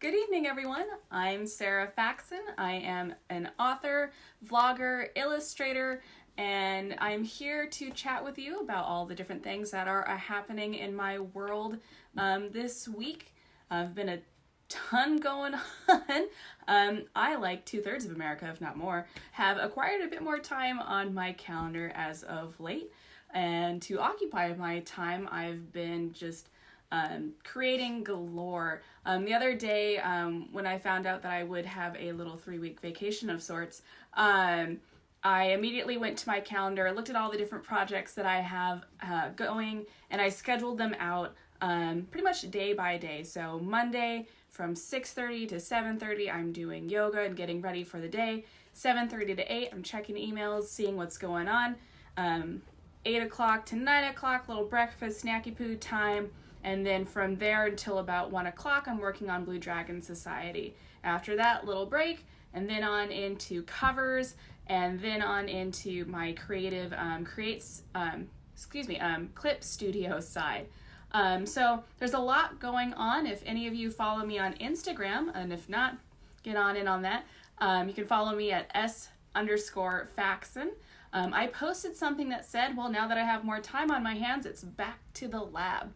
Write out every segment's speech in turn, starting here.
Good evening, everyone. I'm Sarah Faxon. I am an author, vlogger, illustrator, and I'm here to chat with you about all the different things that are happening in my world this week. I've been a ton going on. I, like 2/3 of America, if not more, have acquired a bit more time on my calendar as of late. And to occupy my time, I've been just creating galore. The other day, when I found out that I would have a little 3-week vacation of sorts, I immediately went to my calendar, looked at all the different projects that I have going, and I scheduled them out pretty much day by day. So Monday from 6:30 to 7:30, I'm doing yoga and getting ready for the day. 7:30 to 8, I'm checking emails, seeing what's going on. 8 o'clock to 9 o'clock, little breakfast, snacky poo time. And then from there until about 1 o'clock, I'm working on Blue Dragon Society. After that, little break, and then on into covers, and then on into my creative clip studio side. So there's a lot going on. If any of you follow me on Instagram, and if not, get on in on that. You can follow me at s_Faxon. I posted something that said, well, now that I have more time on my hands, it's back to the lab.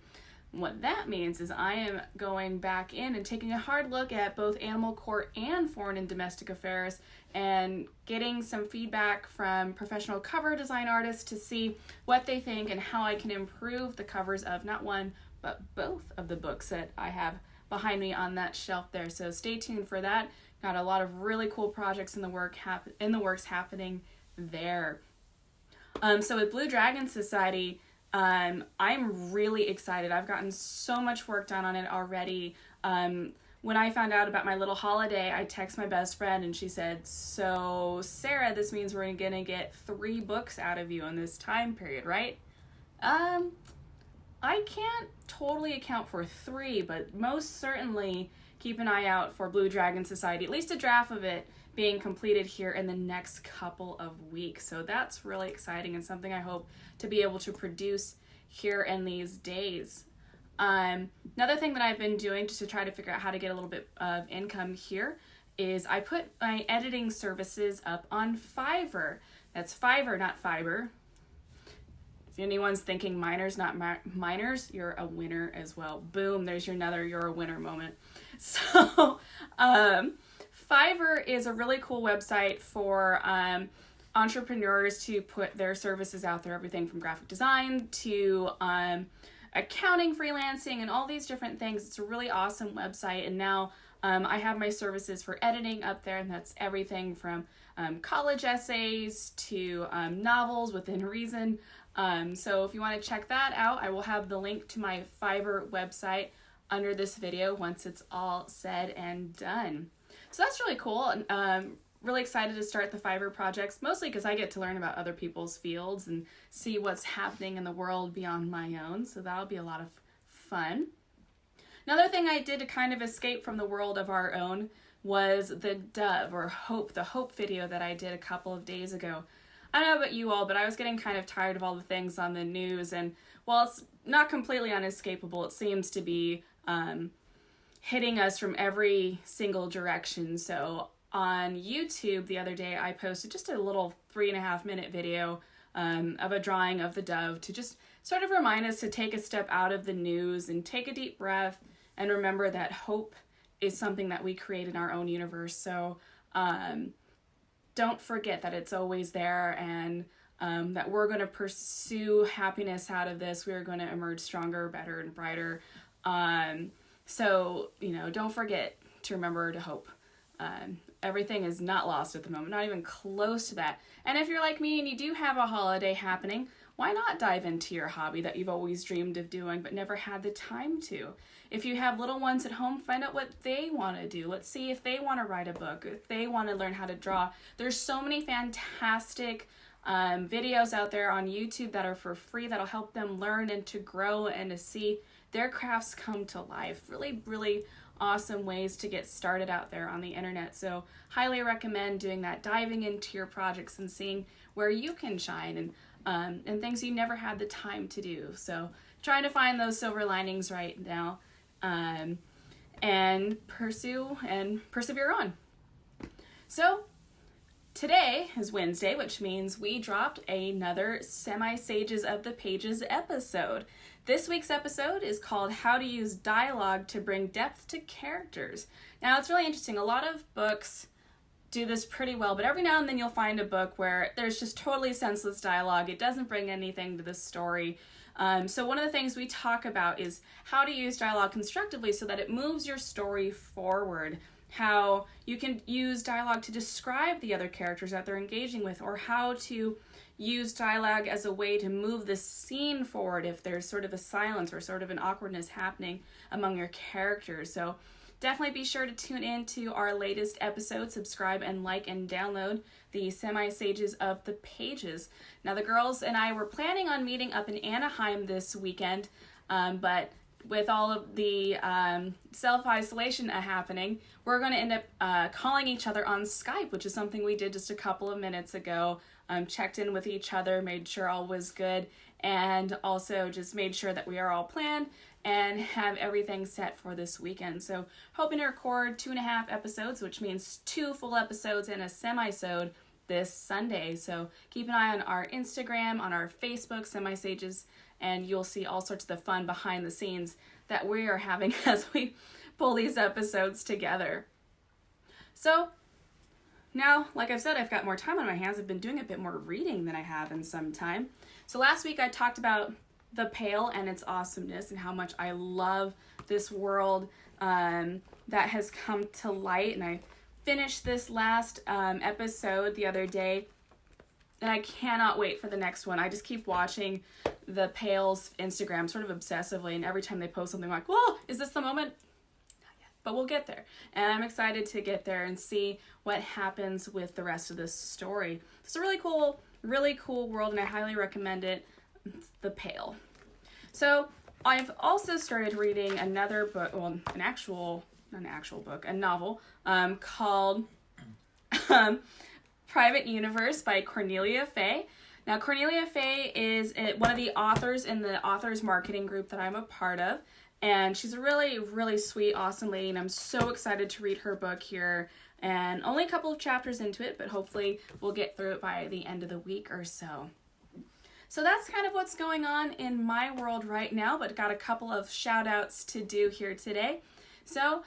What that means is I am going back in and taking a hard look at both Animal Court and Foreign and Domestic Affairs and getting some feedback from professional cover design artists to see what they think and how I can improve the covers of not one, but both of the books that I have behind me on that shelf there. So stay tuned for that. Got a lot of really cool projects in the works happening there. So with Blue Dragon Society, I'm really excited. I've gotten so much work done on it already. When I found out about my little holiday, I texted my best friend and she said, so Sarah, this means we're gonna get 3 books out of you in this time period, right? I can't totally account for 3, but most certainly keep an eye out for Blue Dragon Society, at least a draft of it being completed here in the next couple of weeks. So that's really exciting and something I hope to be able to produce here in these days. Another thing that I've been doing just to try to figure out how to get a little bit of income here is I put my editing services up on Fiverr. That's Fiverr, not Fiber. If anyone's thinking minors, not minors, you're a winner as well. Boom, there's your another you're a winner moment. So, Fiverr is a really cool website for entrepreneurs to put their services out there, everything from graphic design to accounting, freelancing, and all these different things. It's a really awesome website, and now I have my services for editing up there, and that's everything from college essays to novels within reason. So if you want to check that out, I will have the link to my Fiverr website under this video once it's all said and done. So that's really cool. Really excited to start the Fiverr projects, mostly because I get to learn about other people's fields and see what's happening in the world beyond my own. So that'll be a lot of fun. Another thing I did to kind of escape from the world of our own was the Dove or Hope, the Hope video that I did a couple of days ago. I don't know about you all, but I was getting kind of tired of all the things on the news, and while it's not completely unescapable, it seems to be hitting us from every single direction. So on YouTube the other day, I posted just a little 3.5-minute video of a drawing of the dove to just sort of remind us to take a step out of the news and take a deep breath and remember that hope is something that we create in our own universe. So don't forget that it's always there, and that we're going to pursue happiness out of this. We're going to emerge stronger, better, and brighter. So, don't forget to remember to hope. Everything is not lost at the moment, not even close to that. And if you're like me and you do have a holiday happening, why not dive into your hobby that you've always dreamed of doing but never had the time to? If you have little ones at home, find out what they want to do. Let's see if they want to write a book, if they want to learn how to draw. There's so many fantastic videos out there on YouTube that are for free that'll help them learn and to grow and to see their crafts come to life. Really, really awesome ways to get started out there on the internet. So highly recommend doing that, diving into your projects and seeing where you can shine and things you never had the time to do. So trying to find those silver linings right now. and pursue and persevere on. So today is Wednesday, which means we dropped another Semi-Sages of the Pages episode. This week's episode is called How to Use Dialogue to Bring Depth to Characters. Now, it's really interesting. A lot of books do this pretty well, but every now and then you'll find a book where there's just totally senseless dialogue. It doesn't bring anything to the story. So one of the things we talk about is how to use dialogue constructively so that it moves your story forward. How you can use dialogue to describe the other characters that they're engaging with, or how to use dialogue as a way to move the scene forward if there's sort of a silence or sort of an awkwardness happening among your characters. So definitely be sure to tune in to our latest episode, subscribe and like and download the Semi-Sages of the Pages. Now, the girls and I were planning on meeting up in Anaheim this weekend, but with all of the self-isolation happening, we're going to end up calling each other on Skype, which is something we did just a couple of minutes ago. Checked in with each other, made sure all was good, and also just made sure that we are all planned and have everything set for this weekend. So hoping to record 2.5 episodes, which means 2 full episodes and a semi-sode this Sunday. So keep an eye on our Instagram, on our Facebook, Semi-Sages, and you'll see all sorts of the fun behind the scenes that we are having as we pull these episodes together. So now, like I've said, I've got more time on my hands. I've been doing a bit more reading than I have in some time. So last week I talked about The Pale and its awesomeness and how much I love this world that has come to light. And I finished this last episode the other day, and I cannot wait for the next one. I just keep watching The Pale's Instagram sort of obsessively, and every time they post something, I'm like, whoa, is this the moment? Not yet, but we'll get there. And I'm excited to get there and see what happens with the rest of this story. It's a really cool world, and I highly recommend it. It's The Pale. So I've also started reading another book, well, a novel called Private Universe by Cornelia Fay. Now, Cornelia Fay is one of the authors in the authors marketing group that I'm a part of, and she's a really, really sweet, awesome lady, and I'm so excited to read her book here. And only a couple of chapters into it, but hopefully we'll get through it by the end of the week or so. So that's kind of what's going on in my world right now, but got a couple of shout outs to do here today. So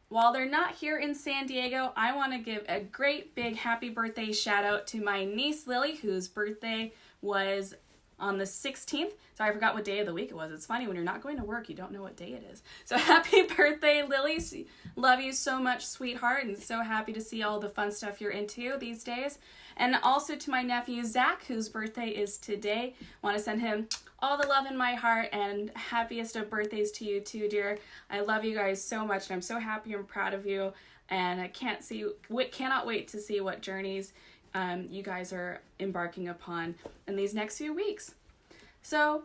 while they're not here in San Diego, I want to give a great big happy birthday shout out to my niece Lily, whose birthday was on the 16th. Sorry, I forgot what day of the week it was. It's funny, when you're not going to work, you don't know what day it is. So happy birthday, Lily. Love you so much, sweetheart, and so happy to see all the fun stuff you're into these days. And also to my nephew, Zach, whose birthday is today. Want to send him all the love in my heart, and happiest of birthdays to you too, dear. I love you guys so much, and I'm so happy and proud of you, and I cannot wait to see what journeys you guys are embarking upon in these next few weeks. So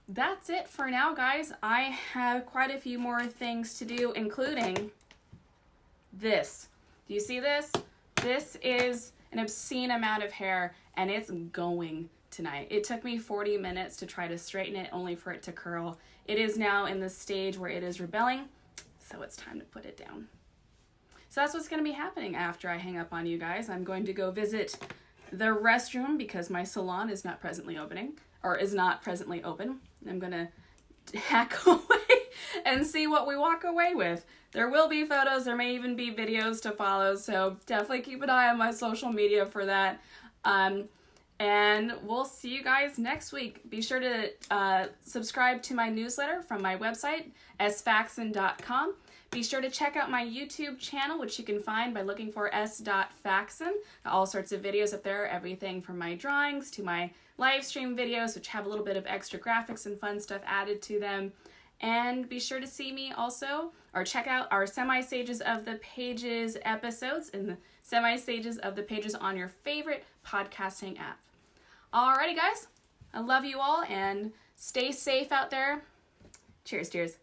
that's it for now, guys. I have quite a few more things to do, including this. Do you see this? This is an obscene amount of hair, and it's going tonight. It took me 40 minutes to try to straighten it, only for it to curl. It is now in the stage where it is rebelling, so it's time to put it down. So that's what's going to be happening after I hang up on you guys. I'm going to go visit the restroom because my salon is not presently open. I'm going to hack away and see what we walk away with. There will be photos, there may even be videos to follow, so definitely keep an eye on my social media for that. And we'll see you guys next week. Be sure to subscribe to my newsletter from my website, sfaxon.com. Be sure to check out my YouTube channel, which you can find by looking for s.faxon. All sorts of videos up there, everything from my drawings to my live stream videos, which have a little bit of extra graphics and fun stuff added to them. And be sure to see me also, or check out our Semi-Sages of the Pages episodes in the Semi-Sages of the Pages on your favorite podcasting app. Alrighty, guys. I love you all, and stay safe out there. Cheers, cheers.